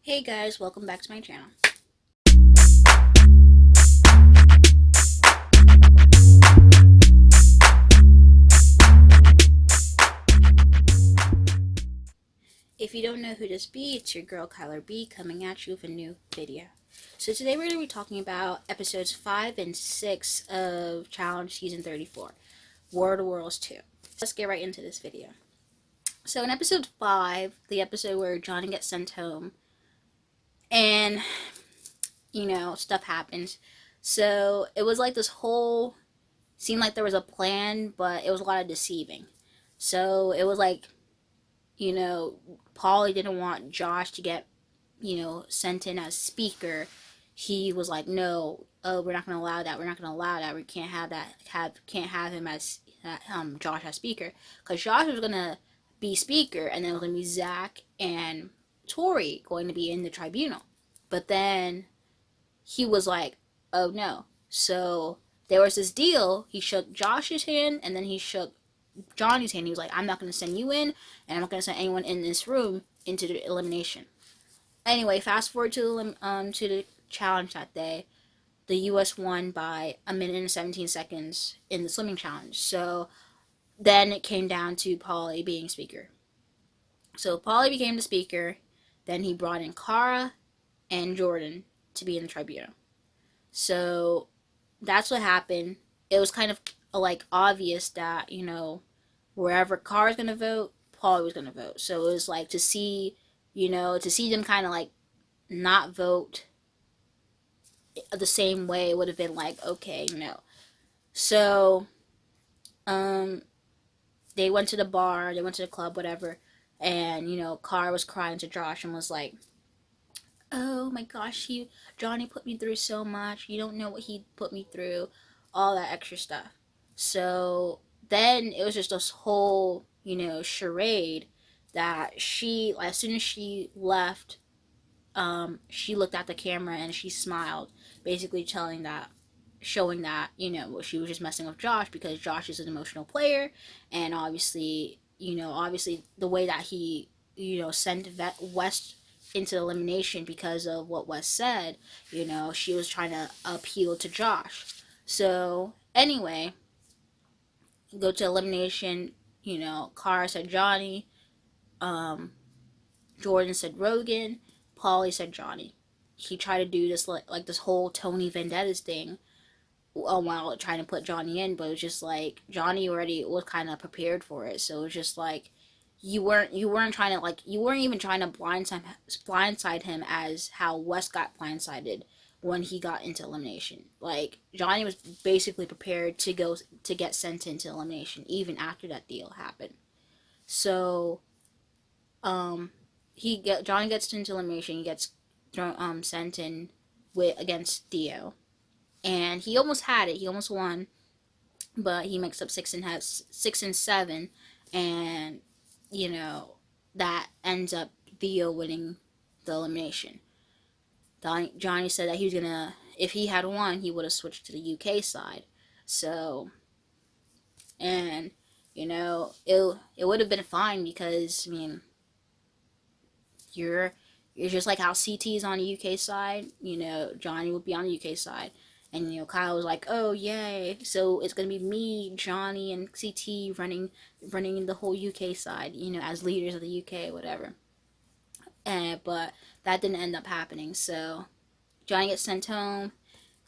Hey guys, welcome back to my channel. If you don't know who this be, it's your girl Kyler B coming at you with a new video. So today we're going to be talking about episodes 5 and 6 of Challenge Season 34, War of the Worlds 2. Let's get right into this video. So in episode 5, the episode where Johnny gets sent home, and, stuff happens. So it was like this whole, seemed like there was a plan, but it was a lot of deceiving. So it was like, Paulie didn't want Josh to get, sent in as speaker. He was like, no, we're not going to allow that. We're not going to allow that. We can't have that. Can't have him as Josh as speaker, because Josh was going to be speaker, and then it was going to be Zach and Tori going to be in the tribunal. But then he was like, oh no. So there was this deal. He shook Josh's hand, and then he shook Johnny's hand. He was like, I'm not going to send you in, and I'm not going to send anyone in this room into the elimination. Anyway, fast forward to the challenge that day. The U.S. won by 1 minute and 17 seconds in the swimming challenge. So then it came down to Paulie being speaker. So Paulie became the speaker. Then he brought in Cara and Jordan to be in the tribunal. So that's what happened. It was kind of like obvious that, wherever Cara's gonna vote, Paulie was gonna vote. So it was like to see them kind of like not vote the same way would have been like, okay, no. So they went to the bar, they went to the club, whatever, and Cara was crying to Josh and was like, oh my gosh, Johnny put me through so much. You don't know what he put me through, all that extra stuff. So then it was just this whole, charade that as soon as she left, she looked at the camera and she smiled, basically showing that, she was just messing with Josh because Josh is an emotional player, and obviously the way that he, sent West into elimination because of what Wes said, she was trying to appeal to Josh. So anyway, go to elimination. Cara said Johnny, Jordan said Rogan, Paulie said Johnny. He tried to do this like this whole Tony Vendettas thing while trying to put Johnny in, but it was just like Johnny already was kind of prepared for it. So it was just like you weren't even trying to blindside him as how Wes got blindsided when he got into elimination. Like Johnny was basically prepared to get sent into elimination even after that deal happened. So Johnny gets into elimination. He gets sent in against Theo, and he almost had it. He almost won, but he mixed up 6 and 7, and that ends up Theo winning the elimination. Johnny said that he was gonna, if he had won, he would have switched to the UK side. So, and it would have been fine because you're just like how CT is on the UK side. Johnny would be on the UK side. And Kyle was like, "Oh yay! So it's gonna be me, Johnny, and CT running the whole UK side, as leaders of the UK, whatever." But that didn't end up happening. So Johnny gets sent home.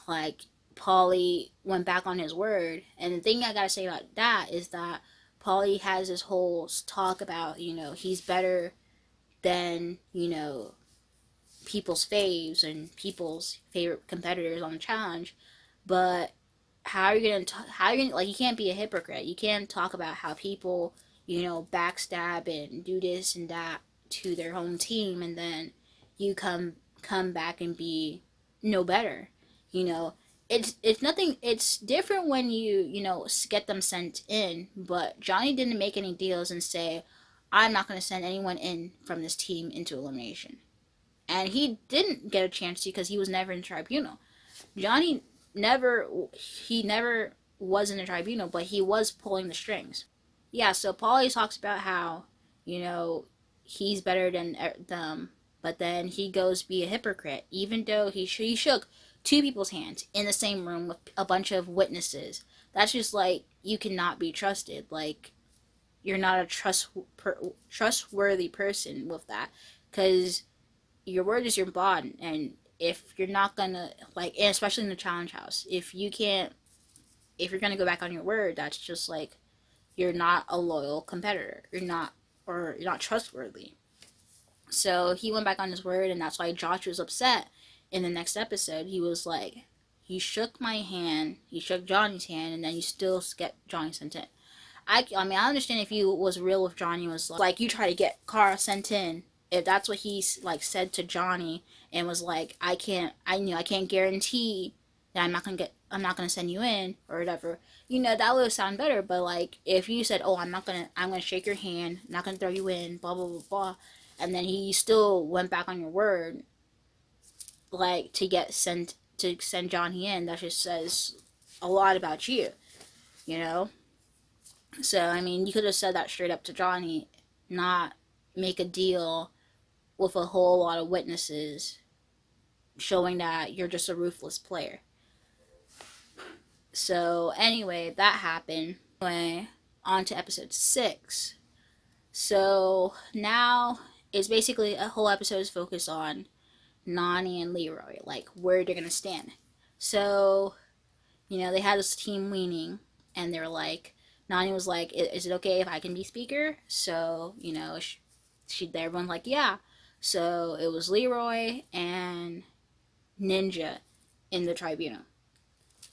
Like Paulie went back on his word. And the thing I gotta say about that is that Paulie has this whole talk about he's better than people's faves and people's favorite competitors on the challenge. But how are you gonna like, you can't be a hypocrite. You can't talk about how people backstab and do this and that to their home team, and then you come back and be no better. It's nothing. It's different when you get them sent in, but Johnny didn't make any deals and say, I'm not going to send anyone in from this team into elimination. And he didn't get a chance to because he was never in the tribunal. Johnny never was in the tribunal, but he was pulling the strings. Yeah, so Paulie talks about how, he's better than them, But then he goes be a hypocrite, even though he shook two people's hands in the same room with a bunch of witnesses. That's just like, you cannot be trusted. Like, you're not a trustworthy person with that, because your word is your bond, and if you're not gonna, like, and especially in the challenge house, if you're gonna go back on your word, that's just like, you're not a loyal competitor. You're not trustworthy. So he went back on his word, and that's why Josh was upset. In the next episode, he was like, he shook my hand, he shook Johnny's hand, and then you still get Johnny sent in. I mean, I understand if you was real with Johnny, was like you try to get Carl sent in. If that's what he like said to Johnny, and was like, I can't guarantee that I'm not gonna send you in or whatever. That would sound better. But like, if you said, oh, I'm gonna shake your hand, I'm not gonna throw you in, blah blah blah blah, and then he still went back on your word, like to send Johnny in, that just says a lot about you, you know. So, I mean, you could have said that straight up to Johnny, not make a deal with a whole lot of witnesses showing that you're just a ruthless player. So, anyway, that happened. Anyway, on to episode 6. So, now it's basically a whole episode is focused on Nany and Leroy, like where they're gonna stand. So, they had this team meeting, and they were like, Nany was like, "Is it okay if I can be speaker?" So, everyone's like, "Yeah." So it was Leroy and Ninja in the tribunal.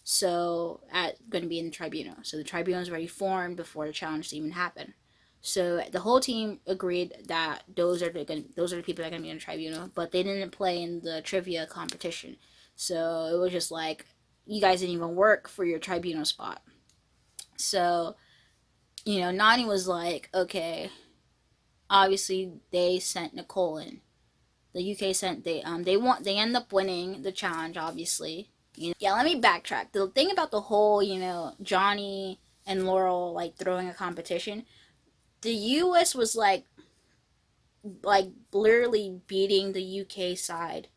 So going to be in the tribunal. So the tribunal is already formed before the challenge even happened. So the whole team agreed that those are the people that are going to be in the tribunal, but they didn't play in the trivia competition. So it was just like, you guys didn't even work for your tribunal spot. So, Nany was like, okay, obviously they sent Nicole in. The UK sent they end up winning the challenge, obviously. Yeah, let me backtrack. The thing about the whole, Johnny and Laurel like throwing a competition, the US was like literally beating the UK side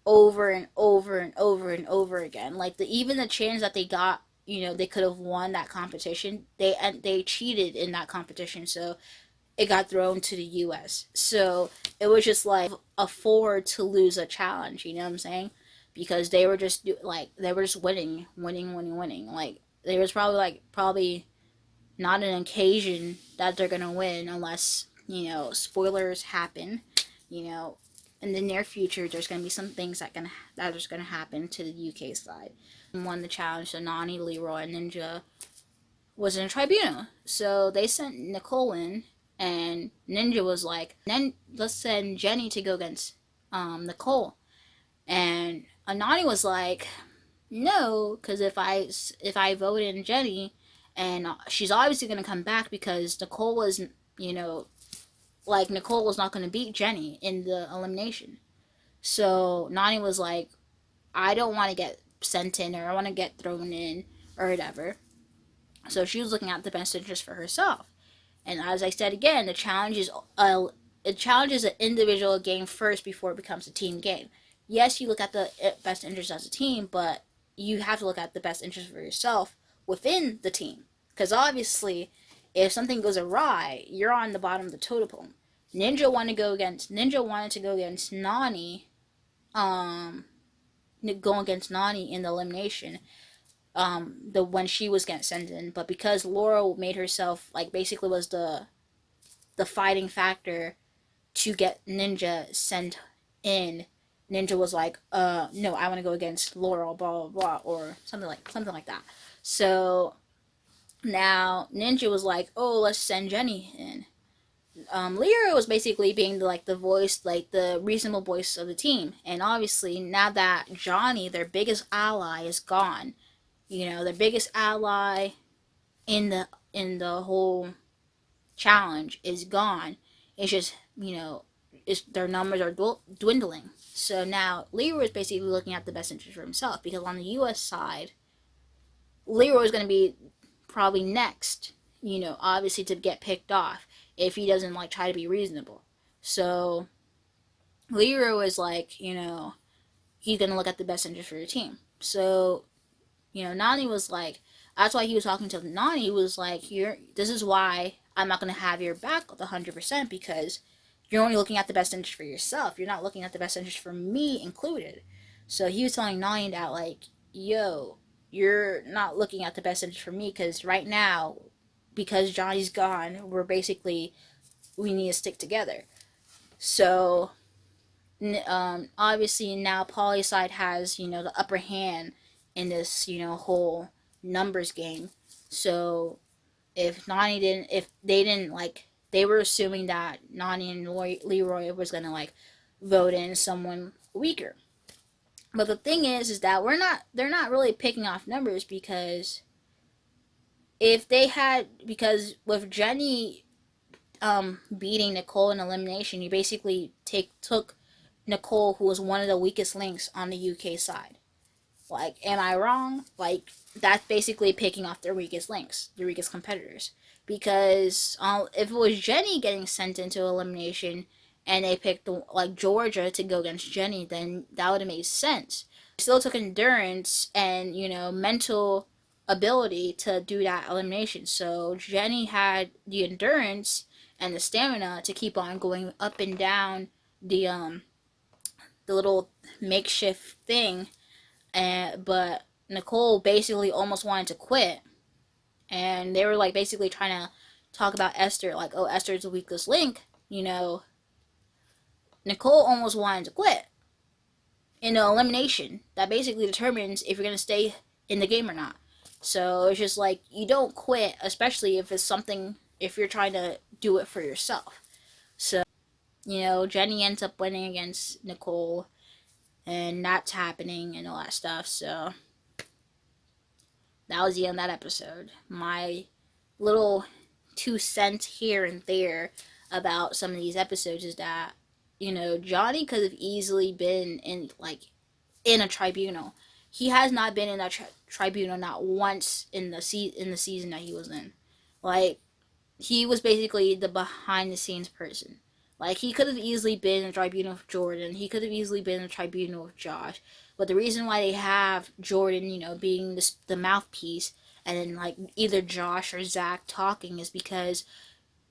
over and over and over and over again. Like, even the chance that they got, they could have won that competition, they cheated in that competition, so it got thrown to the US. So it was just like, afford to lose a challenge, you know what I'm saying? Because they were just winning, winning, winning, winning. Like, there was probably not an occasion that they're gonna win unless, spoilers happen. In the near future, there's gonna be some things that are just gonna happen to the UK side. Won the challenge, so Nany, Leroy, and Ninja was in a tribunal. So they sent Nicole in, and Ninja was like, then let's send Jenny to go against Nicole. And Nany was like, no, because if I vote in Jenny, and she's obviously gonna come back, because Nicole was, Nicole was not gonna beat Jenny in the elimination. So Nany was like, I don't want to get sent in, or I want to get thrown in, or whatever. So she was looking at the best interest for herself. And as I said again, the challenge is an individual game first before it becomes a team game. Yes, you look at the best interest as a team, but you have to look at the best interest for yourself within the team. Because obviously, if something goes awry, you're on the bottom of the totem pole. Ninja wanted to go against Nany, go against Nany in the elimination. When she was getting sent in, but because Laura made herself basically was the fighting factor to get Ninja sent in, Ninja was like, no, I want to go against Laurel, blah blah blah, or something like that. So now Ninja was like, oh, let's send Jenny in. Lyra was basically being the voice, the reasonable voice of the team, and obviously now that Johnny, their biggest ally, is gone, their biggest ally in the whole challenge is gone. It's just, their numbers are dwindling. So now Leroy is basically looking at the best interest for himself, because on the U.S. side, Leroy is going to be probably next, obviously, to get picked off if he doesn't try to be reasonable. So Leroy was like, he's gonna look at the best interest for your team. So, Nani was like, that's why he was talking to Nani. He was like, this is why I'm not gonna have your back 100% because you're only looking at the best interest for yourself. You're not looking at the best interest for me included. So he was telling Nani that like, yo, you're not looking at the best interest for me because right now, because Johnny's gone, we need to stick together. So obviously now Poly side has the upper hand in this whole numbers game. So if they didn't like, they were assuming that Nani and Leroy was gonna like vote in someone weaker. But the thing is that they're not really picking off numbers because because with Jenny beating Nicole in elimination, you basically took Nicole, who was one of the weakest links on the UK side. Like, am I wrong? Like, that's basically picking off their weakest links, their weakest competitors. Because if it was Jenny getting sent into elimination and they picked like Georgia to go against Jenny, then that would have made sense. It still took endurance and mental ability to do that elimination. So Jenny had the endurance and the stamina to keep on going up and down the little makeshift thing, but Nicole basically almost wanted to quit, and they were like basically trying to talk about Esther, like, oh, Esther's the weakest link. Nicole almost wanted to quit in an elimination that basically determines if you're gonna stay in the game or not. So it's just like, you don't quit, especially if it's something, if you're trying to do it for yourself. So Jenny ends up winning against Nicole, and that's happening and all that stuff. So that was the end of that episode. My little 2 cents here and there about some of these episodes is that Johnny could have easily been in a tribunal. He has not been in a tribunal not once in the season that he was in. Like, he was basically the behind the scenes person. Like, he could have easily been in a tribunal with Jordan. He could have easily been in a tribunal with Josh. But the reason why they have Jordan, being the mouthpiece, and then like either Josh or Zach talking, is because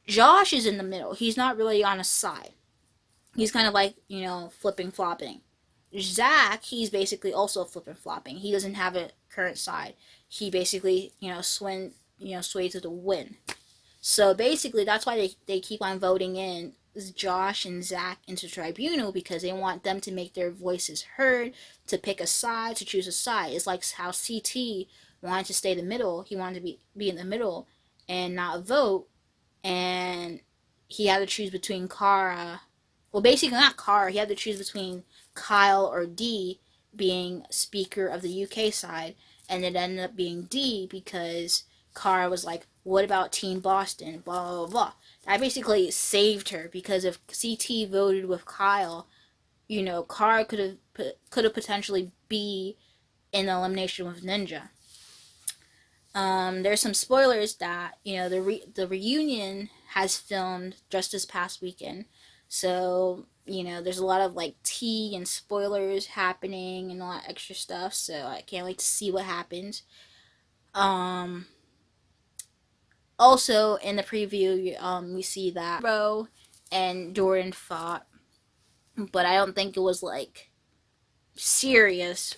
Josh is in the middle. He's not really on a side. He's kind of like, flipping flopping. Zach, he's basically also flipping flopping. He doesn't have a current side. He basically, sway to the wind. So basically, that's why they keep on voting in Josh and Zach into tribunal, because they want them to make their voices heard, to pick a side, to choose a side. It's like how CT wanted to stay in the middle. He wanted to be in the middle and not vote, and he had to choose between Kara. Well, basically not Kara. He had to choose between Kyle or D being speaker of the UK side, and it ended up being D because Kara was like, what about Team Boston? Blah, blah, blah. That basically saved her, because if CT voted with Kyle, Kara could have potentially be in the elimination with Ninja. There's some spoilers that the reunion has filmed just this past weekend, so there's a lot of like tea and spoilers happening and all that extra stuff. So I can't wait to see what happens. Um, Also in the preview, we see that Bro and Jordan fought, but I don't think it was like serious.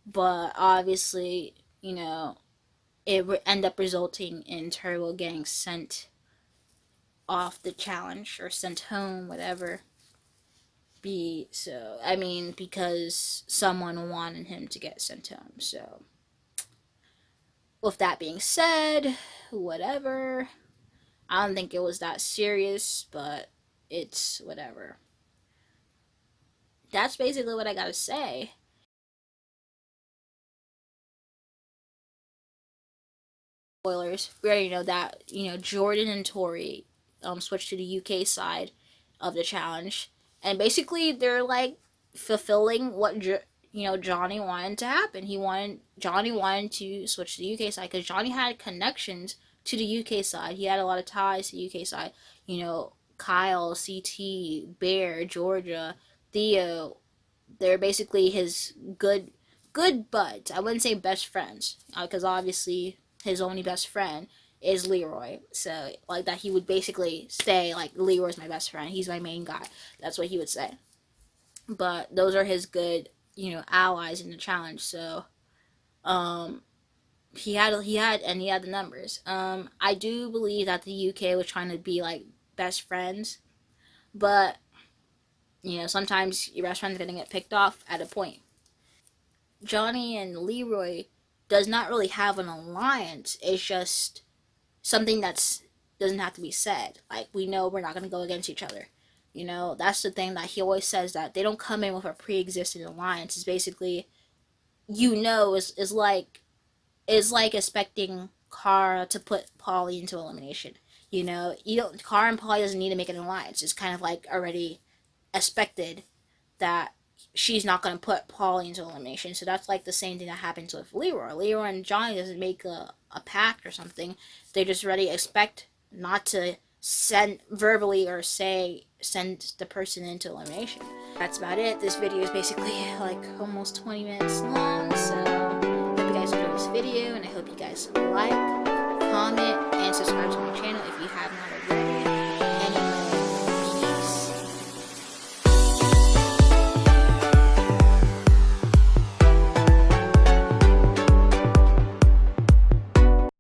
But obviously, it would end up resulting in Turbo getting sent off the challenge or sent home, whatever. I mean, because someone wanted him to get sent home. So, with that being said, whatever. I don't think it was that serious, but it's whatever. That's basically what I gotta say. Spoilers. We already know that Jordan and Tori switched to the UK side of the challenge, and basically they're like fulfilling what Johnny wanted to happen. Johnny wanted to switch to the UK side because Johnny had connections to the UK side. He had a lot of ties to the UK side. Kyle, CT, Bear, Georgia, Theo, they're basically his good buds. I wouldn't say best friends, because obviously his only best friend is Leroy. So like that, he would basically say like Leroy's my best friend. He's my main guy. That's what he would say. But those are his good, allies in the challenge. So um, he had the numbers. I do believe that the UK was trying to be like best friends, but sometimes your best friend's gonna get picked off at a point. Johnny and Leroy does not really have an alliance. It's just something that's doesn't have to be said. Like, we know we're not gonna go against each other. That's the thing that he always says, that they don't come in with a pre-existing alliance. It's basically, is like expecting Kara to put Polly into elimination. You don't. Kara and Polly doesn't need to make an alliance. It's kind of like already expected that she's not going to put Polly into elimination. So that's like the same thing that happens with Leroy. Leroy and Johnny doesn't make a pact or something. They just already expect not to send verbally or send the person into elimination. That's about it. This video is basically like almost 20 minutes long. So I hope you guys enjoyed this video, and I hope you guys like, comment, and subscribe to my channel if you have not already.